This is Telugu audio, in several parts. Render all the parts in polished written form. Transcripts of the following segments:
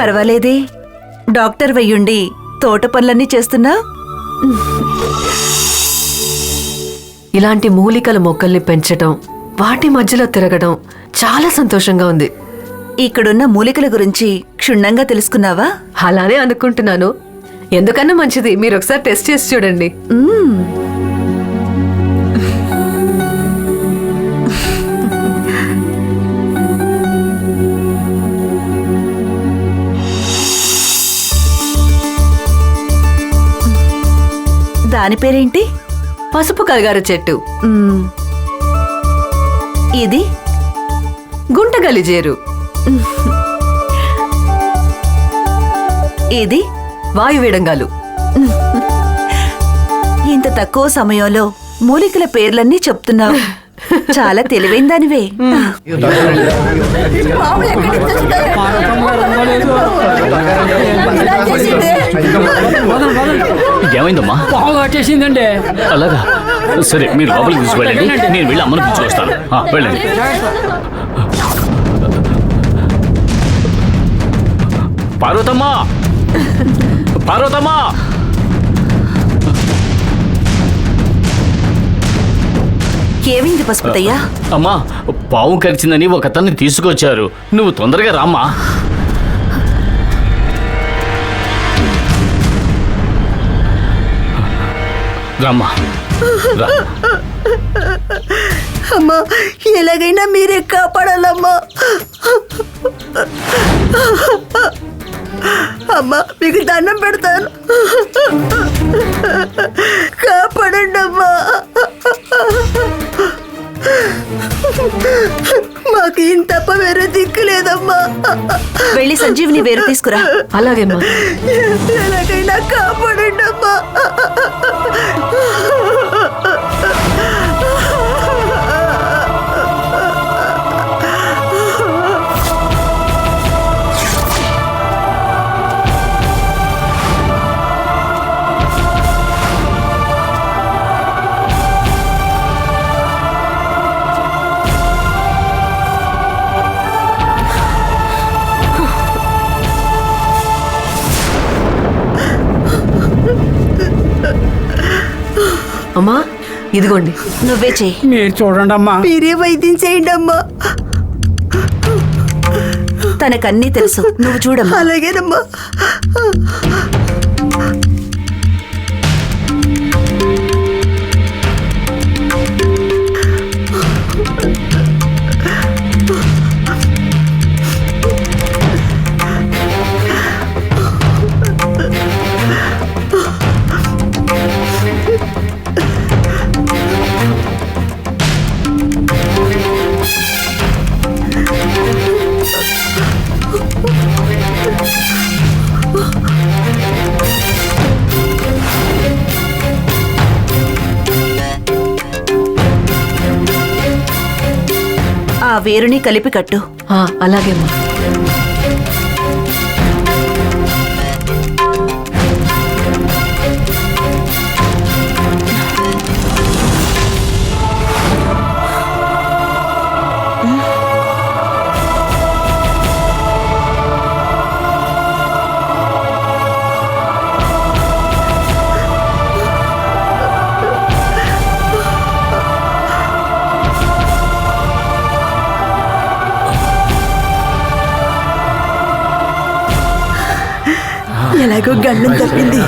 పర్వాలేదే, డాక్టర్ వయ్యుండి తోట పనులన్నీ చేస్తున్నా. ఇలాంటి మూలికల మొక్కల్ని పెంచటం, వాటి మధ్యలో తిరగడం చాలా సంతోషంగా ఉంది. ఇక్కడున్న మూలికల గురించి క్షుణ్ణంగా తెలుసుకున్నావా? అలానే అనుకుంటున్నాను. ఎందుకన్నా మంచిది మీరు ఒకసారి టెస్ట్ చేసి చూడండి. దాని పేరేంటి? పసుపు కలగారు చెట్టు. ఇది గుంటగలిజేరు. ఇది వాయువేడంగాలు. ఇంత తక్కువ సమయంలో మూలికల పేర్లన్నీ చెప్తున్నావు. చాలా తెలివైన దానివే. ఏమైందమ్మా? వచ్చేసిందండి. అలాగా, సరే మీరు లోపలికి తీసుకువెళ్ళండి, నేను వెళ్ళి అమ్మను పిలుచుకొస్తాను. వెళ్ళండి. పార్వతమ్మా, పార్వతమ్మా! ఏమైంది పసుపుతయ్యా? అమ్మా, పావు కరిచిందని ఒక అతన్ని తీసుకొచ్చారు. నువ్వు తొందరగా రామ్మా. రామ్మా, రా. అమ్మా, ఎలాగైనా మీరే కాపాడాలమ్మా. అమ్మా, మీకు దండం పెడతాను, కాపాడండి అమ్మా. మాకు ఇంత తప్ప వేరే దిక్కు లేదమ్మా. వెళ్ళి సంజీవిని వేరు తీసుకురా. అలాగేమ్మా. ఎలాగైనా కాపాడండి అమ్మా. అమ్మా, ఇదిగోండి. నువ్వే చెయ్యి. మీరు చూడండి అమ్మా. మీరే వైద్యం చేయండి అమ్మా. తనకన్నీ తెలుసు, నువ్వు చూడమ్మా. అలాగేనమ్మా. ఆ వేరుని కలిపి కట్టు. అలాగేమ్మా. ఎలాగో గండం తప్పింది.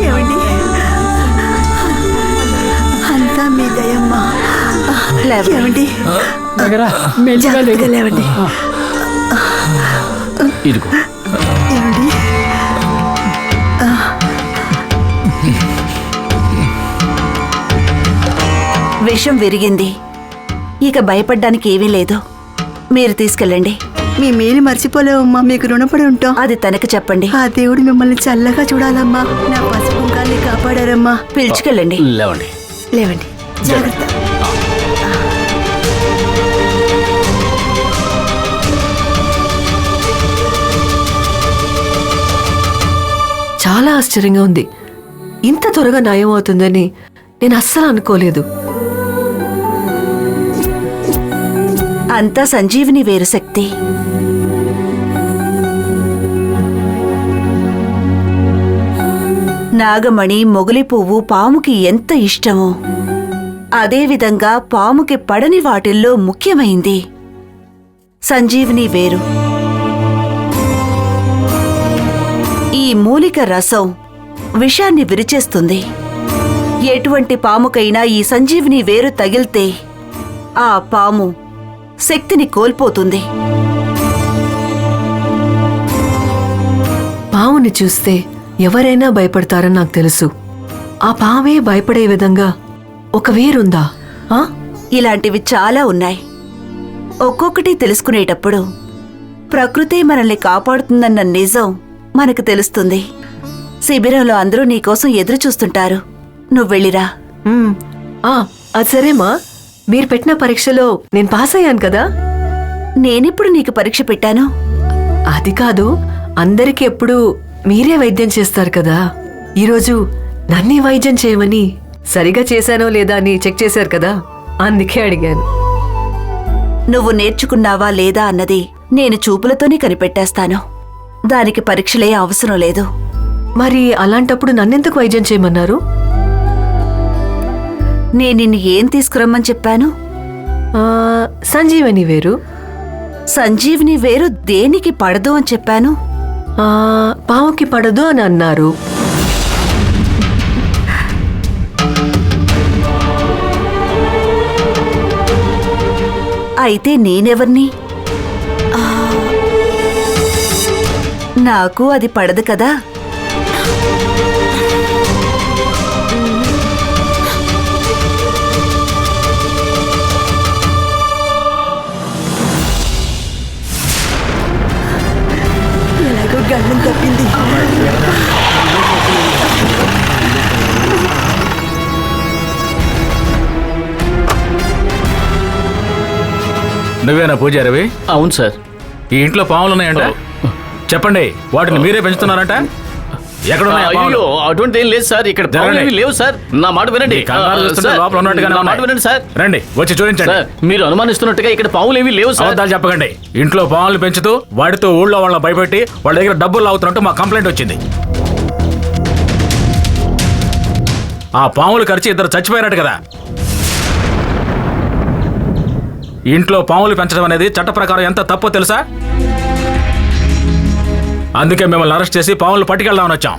ఏమండి, అంతా మీ దయమ్మా. లేవండి, లేవండి. ఇదిగో. విషం విరిగింది, ఇక భయపడ్డానికి ఏమీ లేదు. మీరు తీసుకెళ్ళండి. మీ మేలు మర్చిపోలేవమ్మా, మీకు రుణపడి ఉంటాం. అది తనకి చెప్పండి. ఆ దేవుడు మిమ్మల్ని చల్లగా చూడాలమ్మా. నా పసుపు కాల్ని కాపాడారమ్మా. పిలుచుకెళ్ళండి. లేవండి, లేవండి. జాగ్రత్త. ఆశ్చర్యంగా ఉంది. ఇంత త్వరగా నయం అవుతుందని నేను అస్సలు అనుకోలేదు. అంతా సంజీవిని వేరు శక్తి. నాగమణి, మొగలి పువ్వు పాముకి ఎంత ఇష్టమో అదేవిధంగా పాముకి పడని వాటిల్లో ముఖ్యమైంది సంజీవిని వేరు. ఈ మూలిక రసం విషాన్ని విరిచేస్తుంది. ఎటువంటి పాముకైనా ఈ సంజీవిని వేరు తగిలితే ఆ పాము శక్తిని కోల్పోతుంది. పాముని చూస్తే ఎవరైనా భయపడతారని నాకు తెలుసు. ఆ పామే భయపడే విధంగా ఒక వేరుందా? ఇలాంటివి చాలా ఉన్నాయి. ఒక్కొక్కటి తెలుసుకునేటప్పుడు ప్రకృతి మనల్ని కాపాడుతుందన్న నిజం మనకు తెలుస్తుంది. శిబిరంలో అందరూ నీకోసం ఎదురు చూస్తుంటారు. నువ్వెళ్ళిరా. అది సరేమా, మీరు పెట్టిన పరీక్షలో నేను పాస్ అయ్యాను కదా. నేనెప్పుడు నీకు పరీక్ష పెట్టాను? అది కాదు, అందరికీ ఎప్పుడు మీరే వైద్యం చేస్తారు కదా. ఈరోజు నన్ను వైద్యం చేయమని సరిగా చేశానో లేదా అని చెక్ చేశారు కదా, అందుకే అడిగాను. నువ్వు నేర్చుకున్నావా లేదా అన్నది నేను చూపులతోనే కనిపెట్టేస్తాను. దానికి పరీక్షలే అవసరం లేదు. మరి అలాంటప్పుడు నన్నెందుకు వైద్యం చేయమన్నారు? నేను నిన్ను ఏం తీసుకురమ్మని చెప్పాను? సంజీవని వేరు. సంజీవిని వేరు దేనికి పడదు అని చెప్పాను? పాముకి పడదు అని అన్నారు. అయితే నేనెవర్ని? నాకు అది పడదు కదా. ఎలాగో గండం తప్పింది. నువ్వేనా పూజారివి? అవును సార్. ఈ ఇంట్లో పాములు ఉన్నాయంట. చెప్పండి, వాటిని మీరే పెంచుతున్నారంట? ఎక్కడున్నాయి ఆ పాములు? అయ్యో, అటువంటి ఏం లేదు సార్. ఇక్కడ పాములు ఏమీ లేవు సార్. నా మాట వినండి. కంగారు చూస్తుంటే సార్, లోపల ఉన్నట్టుగానే నా మాట ఉన్నాయి. వినండి సార్. రండి, వచ్చి చూపించండి. సార్, మీరు అనుమానిస్తున్నట్టుగా ఇక్కడ పాములు ఏమీ లేవు సార్. అబద్ధాలు చెప్పకండి. ఇంట్లో పాములు పెంచుతూ వాటితో ఊళ్ళో వాళ్ళని భయపెట్టి వాళ్ళ దగ్గర డబ్బులు లాగుతున్నట్టు మా కంప్లైంట్ వచ్చింది. ఆ పాములు ఖర్చు ఇద్దరు చచ్చిపోయారట కదా. ఇంట్లో పాములు పెంచడం అనేది చట్ట ప్రకారం ఎంత తప్పో తెలుసా? అందుకే మిమ్మల్ని అరెస్ట్ చేసి పాములు పట్టుకెళ్దామని వచ్చాం.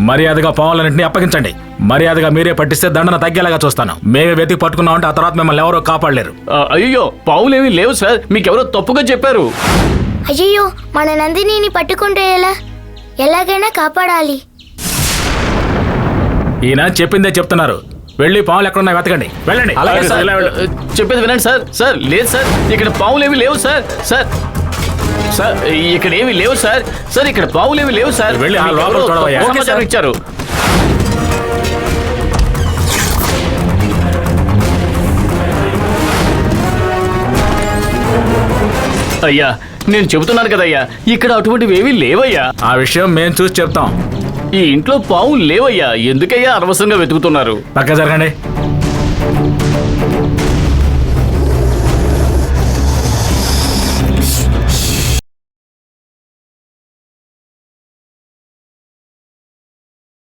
మర్యాదగా పాములన్నింటినీ అప్పగించండి. మర్యాదగా మీరే పట్టిస్తే దండన తగ్గేలాగా చూస్తాను. మేమే వెతికి పట్టుకున్నామంటే ఆ తర్వాత మిమ్మల్ని ఎవరో కాపాడలేరు. అయ్యో, పాములు ఏమీ లేవు సార్. మీకెవరో తప్పుగా చెప్పారు. అయ్యో, మన నందినిని పట్టుకుంటే ఎలాగైనా కాపాడాలి. ఈయన చెప్పిందే చెప్తున్నారు. వెళ్ళి పాములు ఎక్కడున్నాయి వెతకండి. వెళ్ళండి. అలాగే సార్. చెప్పేది వినండి సార్. సార్, లేదు సార్, ఇక్కడ పాములు ఏమీ లేవు సార్. సార్ సార్, ఇక్కడ ఏమీ లేవు సార్. సార్, ఇక్కడ పాములు ఏమీ లేవు సార్. వెళ్ళి ఆ లోపల చూడవయ్యా. ఓకే సార్, ఇచ్చారు. అయ్యా, నేను చెబుతున్నాను కదయ్యా, ఇక్కడ అటువంటివి ఏమీ లేవయ్యా. ఆ విషయం మేము చూసి చెప్తాం. ఈ ఇంట్లో పాములు లేవయ్యా. ఎందుకయ్యా అనవసరంగా వెతుకుతున్నారు? పక్క జరగండి.